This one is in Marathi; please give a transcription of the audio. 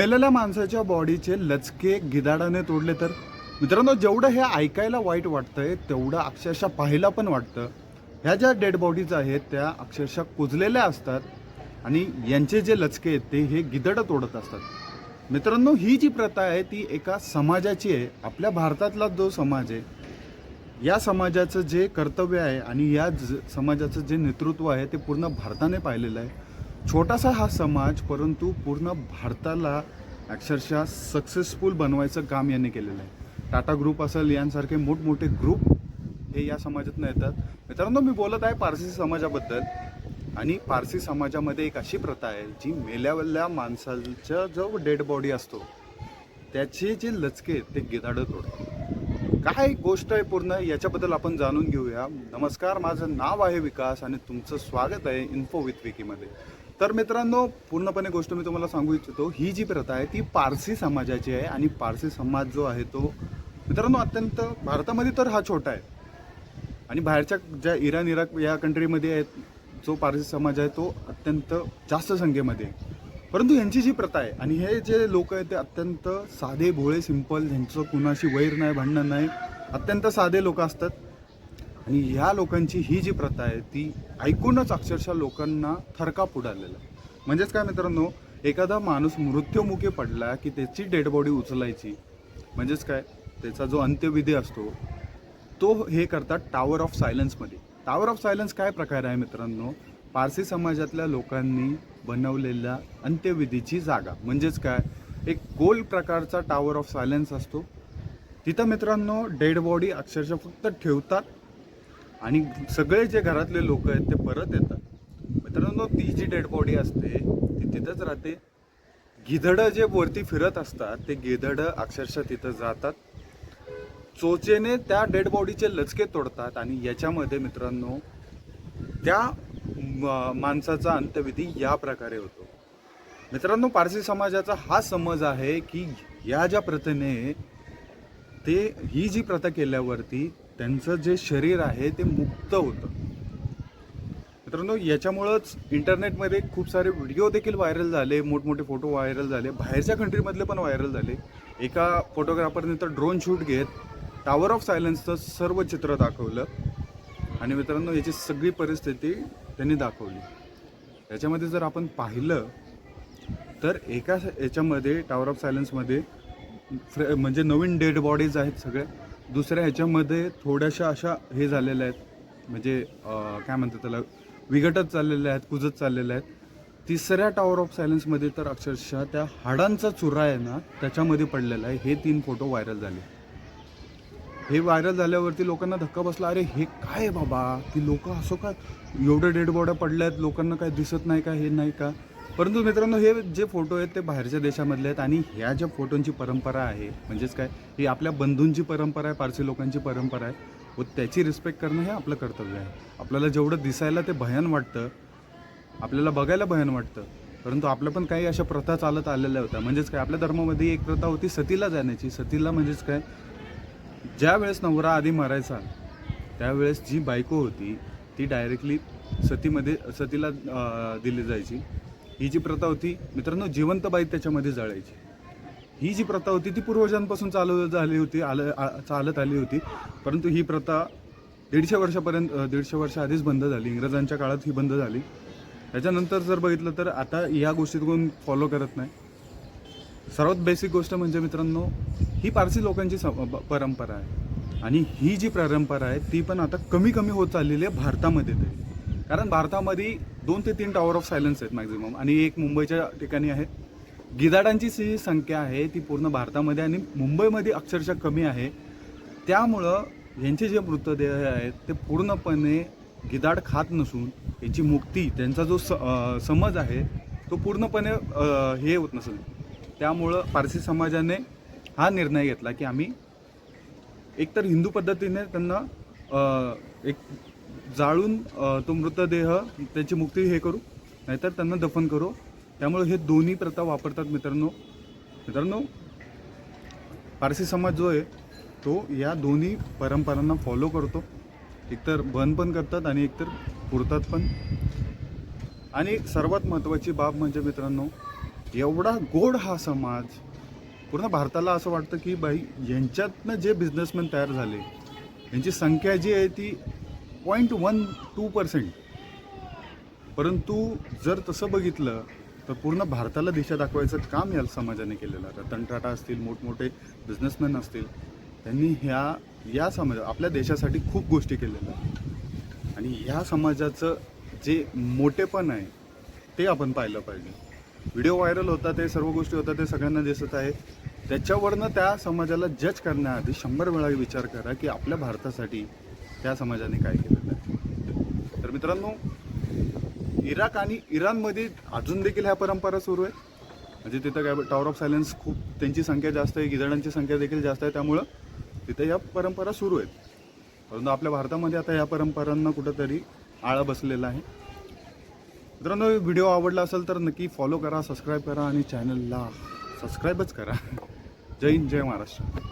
मेलेल्या माणसाच्या बॉडीचे लचके गिधाडाने तोडले तर मित्रांनो, जेवढं हे ऐकायला वाईट वाटतंय तेवढं अक्षरशः पाहायला पण वाटतं. ह्या ज्या डेड बॉडीज आहेत त्या अक्षरशः कुजलेल्या असतात आणि यांचे जे लचके आहेत ते हे गिधडं तोडत असतात. मित्रांनो, ही जी प्रथा आहे ती एका समाजाची आहे. आपल्या भारतातला जो समाज आहे, या समाजाचं जे कर्तव्य आहे आणि या समाजाचं जे नेतृत्व आहे ते पूर्ण भारताने पाहिलेलं आहे. छोटासा हा समाज, परंतु पूर्ण भारताला अक्षरशः सक्सेसफुल बनवायचं काम यांनी केलेलं आहे. टाटा ग्रुप असेल, यांसारखे मोठमोठे ग्रुप हे या समाजातून येतात. मित्रांनो, मी बोलत आहे पारसी समाजाबद्दल. आणि पारसी समाजामध्ये एक अशी प्रथा आहे जी मेल्यावल्या माणसाचा जो डेड बॉडी असतो त्याचे जे लचके ते गिधाडं तोडतात. काय गोष्ट आहे पूर्ण, याच्याबद्दल आपण जाणून घेऊया. नमस्कार, माझं नाव आहे विकास आणि तुमचं स्वागत आहे इन्फो विथ विकीमध्ये. तर मित्रांनो, पूर्णपणे गोष्ट मी तुम्हाला सांगू इच्छितो. ही जी प्रथा आहे ती पारसी समाजाची आहे आणि पारसी समाज जो आहे तो मित्रांनो अत्यंत, भारतामध्ये तर हा छोटा आहे आणि बाहेरच्या ज्या इराण इराक या कंट्रीमध्ये आहेत जो पारसी समाज आहे तो अत्यंत जास्त संख्येमध्ये आहे. परंतु यांची जी प्रथा आहे आणि हे जे लोक आहेत ते अत्यंत साधे भोळे सिंपल, ज्यांचं कुणाशी वैर नाही, भांडण नाही, अत्यंत साधे लोक असतात. आणि ह्या लोकांची ही जी प्रथा आहे ती ऐकूनच अक्षरशः लोकांना थरकाप उडालेला. म्हणजेच काय मित्रांनो, एखादा माणूस मृत्युमुखी पडला की त्याची डेड बॉडी उचलायची, म्हणजेच काय, त्याचा जो अंत्यविधी असतो तो हे करतात टावर ऑफ सायलन्समध्ये. टावर ऑफ सायलन्स काय प्रकार आहे मित्रांनो, पारसी समाजातल्या लोकांनी बनवलेल्या अंत्यविधीची जागा. म्हणजेच काय, एक गोल प्रकारचा टावर ऑफ सायलन्स असतो. तिथं मित्रांनो डेड बॉडी अक्षरशः फक्त ठेवतात आणि सगळे जे घरातले लोक आहेत ते परत येतात. मित्रांनो, ती जी डेड बॉडी असते ती तिथंच राहते. गिधडं जे वरती फिरत असतात ते गिधडं अक्षरशः तिथं जातात, चोचेने त्या डेड बॉडीचे लचके तोडतात आणि याच्यामध्ये मित्रांनो त्या माणसाचा अंत्यविधी या प्रकारे होतो. मित्रांनो, पारसी समाजाचा हा समज आहे की या ज्या प्रथेने ते ही जी प्रथा केल्यावरती त्यांचं जे शरीर आहे ते मुक्त होतं. मित्रांनो, याच्यामुळंच इंटरनेटमध्ये खूप सारे व्हिडिओ देखील व्हायरल झाले, मोठमोठे फोटो व्हायरल झाले, बाहेरच्या कंट्रीमधले पण व्हायरल झाले. एका फोटोग्राफरने तर ड्रोन शूट घेत टावर ऑफ सायलन्सचं सर्व चित्र दाखवलं आणि मित्रांनो याची सगळी परिस्थिती त्यांनी दाखवली. याच्यामध्ये जर आपण पाहिलं तर एका याच्यामध्ये टावर ऑफ सायलन्समध्ये म्हणजे नवीन डेड बॉडीज आहेत सगळ्या. दुसऱ्या ह्याच्यामध्ये थोड्याशा अशा हे झालेल्या आहेत, म्हणजे काय म्हणतात त्याला, विघटत चाललेल्या आहेत, कुजत चाललेल्या आहेत. तिसऱ्या टावर ऑफ सायलन्समध्ये तर अक्षरशः त्या हाडांचा चुरा आहे ना त्याच्यामध्ये पडलेला आहे. हे 3 फोटो व्हायरल झाले. हे व्हायरल झाल्यावरती लोकांना धक्का बसला, अरे हे काय बाबा, की लोक असं काय एवढे डेड बॉड्या पडल्या आहेत, लोकांना काय दिसत नाही का, हे नाही का. परंतु मित्रांनो, हे जे फोटो आहेत ते बाहेरच्या देशामधले आहेत आणि ह्या ज्या फोटोंची परंपरा आहे, म्हणजेच काय, ही आपल्या बंधूंची परंपरा आहे, पारसी लोकांची परंपरा आहे व त्याची रिस्पेक्ट करणं हे आपलं कर्तव्य आहे. आपल्याला जेवढं दिसायला ते भयान वाटतं, आपल्याला बघायला भयान वाटतं, परंतु आपल्या पण काही अशा प्रथा चालत आलेल्या होत्या. म्हणजेच काय, आपल्या धर्मामध्ये एक प्रथा होती सतीला जाण्याची. सतीला म्हणजेच काय, ज्या वेळेस नवरा आधी मरायचा त्यावेळेस जी बायको होती ती डायरेक्टली सतीला दिली जायची. ही जी प्रथा होती मित्रांनो, जिवंत बाई त्याच्यामध्ये जळायची. ही जी प्रथा होती ती पूर्वजांपासून चालत आली होती. परंतु ही प्रथा 150 वर्ष आधीच बंद झाली. इंग्रजांच्या काळात ही बंद झाली. त्याच्यानंतर जर बघितलं तर आता या गोष्टीत कोण फॉलो करत नाही. सर्वात बेसिक गोष्ट म्हणजे मित्रांनो, ही पारसी लोकांची परंपरा आहे आणि ही जी परंपरा आहे ती पण आता कमी कमी होत चाललेली आहे भारतामध्ये तरी. कारण भारतामध्ये 2 ते 3 टावर ऑफ सायलन्स आहेत मॅक्झिमम आणि एक मुंबईच्या ठिकाणी आहे. गिधाडांची जी संख्या आहे ती पूर्ण भारतामध्ये आणि मुंबईमध्ये अक्षरशः कमी आहे. त्यामुळं यांचे जे मृतदेह आहेत ते पूर्णपणे गिधाड खात नसून याची मुक्ती, त्यांचा जो समज आहे तो पूर्णपणे हे होत नसेल. त्यामुळं पारसी समाजाने हा निर्णय घेतला की आम्ही एकतर हिंदू पद्धतीने त्यांना एक जाळून तो मृतदेह त्याची मुक्ती हे करू, नाहीतर त्यांना दफन करू. त्यामुळे हे दोन्ही प्रथा वापरतात मित्रांनो. पारसी समाज जो आहे तो या दोन्ही परंपरांना फॉलो करतो. एकतर बंद पण करतात आणि एकतर पुरतात पण. आणि सर्वात महत्त्वाची बाब म्हणजे मित्रांनो, एवढा गोड हा समाज. पूर्ण भारताला असं वाटतं की बाई यांच्यातनं जे बिझनेसमॅन तयार झाले यांची संख्या जी आहे ती 0.12%. परंतु जर तसं बघितलं तर पूर्ण भारताला दिशा दाखवायचं काम या समाजाने केलेलं आहे. रतन टाटा असतील, मोठमोठे बिझनेसमॅन असतील, त्यांनी या समाज आपल्या देशासाठी खूप गोष्टी केलेल्या आहेत. आणि ह्या समाजाचं जे मोठेपण आहे ते आपण पाहिलं पाहिजे. व्हिडिओ व्हायरल होता, ते सर्व गोष्टी होतात, ते सगळ्यांना दिसत आहे. त्याच्यावरनं त्या समाजाला जज करण्याआधी 100 वेळा विचार करा की आपल्या भारतासाठी त्या समाजाने काय केलेलं आहे. तर मित्रांनो, इराक आणि इराणमध्ये अजून देखील ह्या परंपरा सुरू आहे. म्हणजे तिथं काय टॉवर ऑफ सायलेन्स खूप, त्यांची संख्या जास्त आहे, गिधाडांची संख्या देखील जास्त आहे, त्यामुळं तिथं या परंपरा सुरू आहेत. परंतु आपल्या भारतामध्ये आता या परंपरांना कुठंतरी आळा बसलेला आहे. मित्रांनो, व्हिडिओ आवडला असेल तर नक्की फॉलो करा, सबस्क्राईब करा आणि चॅनलला सबस्क्राईबच करा. जय हिंद, जय महाराष्ट्र.